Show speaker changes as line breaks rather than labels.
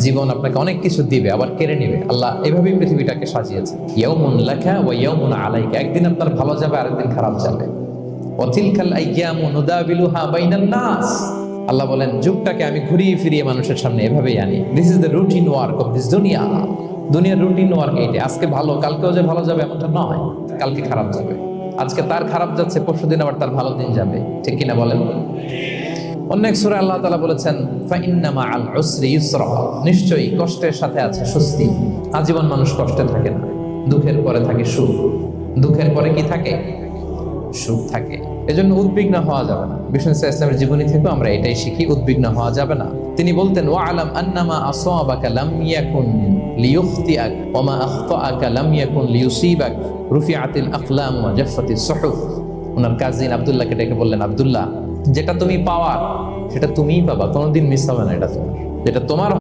জীবন আপনাকে অনেক কিছু দিবে, আবার কেড়ে নেবে। আল্লাহ এভাবেই পৃথিবীটাকে সাজিয়েছে। ইয়াউমুন লাকা ওয়া ইয়াউমুন আলাইকা, একদিন আপনার ভালো যাবে, আরেকদিন খারাপ যাবে। ওয়া তিলকাল আইয়ামু নুদাবিলুহা বাইনান নাস, আল্লাহ বলেন যুগটাকে আমি ঘুরিয়ে ফিরিয়ে মানুষের সামনে এভাবেই আনি। This is the routine work of this দুনিয়া। দুনিয়ার রুটিন ওয়ার্ক এইটা। আজকে ভালো, কালকেও যে ভালো যাবে এমনটা নয়, কালকে খারাপ যাবে। আজকে তার খারাপ যাচ্ছে, পরশুদিন আবার তার ভালো দিন যাবে, ঠিক কিনা বলেন? অন্য এক সূরায় আল্লাহ তাআলা বলেছেন ফাইন্না মাআল উসরি ইউসরা, নিশ্চয়ই কষ্টের সাথে আছে স্বস্তি। আজীবন মানুষ কষ্টে থাকে না, দুঃখের পরে থাকে সুখ। দুঃখের পরে কি থাকে? সুখ থাকে। এজন্য উদ্বিগ্ন হওয়া যাবে না। বিষ্ণু ইসলামের জীবনী থেকেও আমরা এটাই শিখি, উদ্বিগ্ন হওয়া যাবে না। তিনি বলতেন ওয়ালাম আন্নামা আসাবাকা লাম ইয়াকুন লিয়ুখতিআক ওয়া মা আখতাআকা লাম ইয়াকুন লিয়ুসিবাক রুফিআতিল আকলাম ওয়া জাফফাতিস সুহুফ। ওনার কাজিন আব্দুল্লাহকে ডেকে বললেন, আব্দুল্লাহ, যেটা তুমি পাওয়ার সেটা তুমিই পাবা, কোনোদিন মিস হবে না। এটা তোমার, যেটা তোমার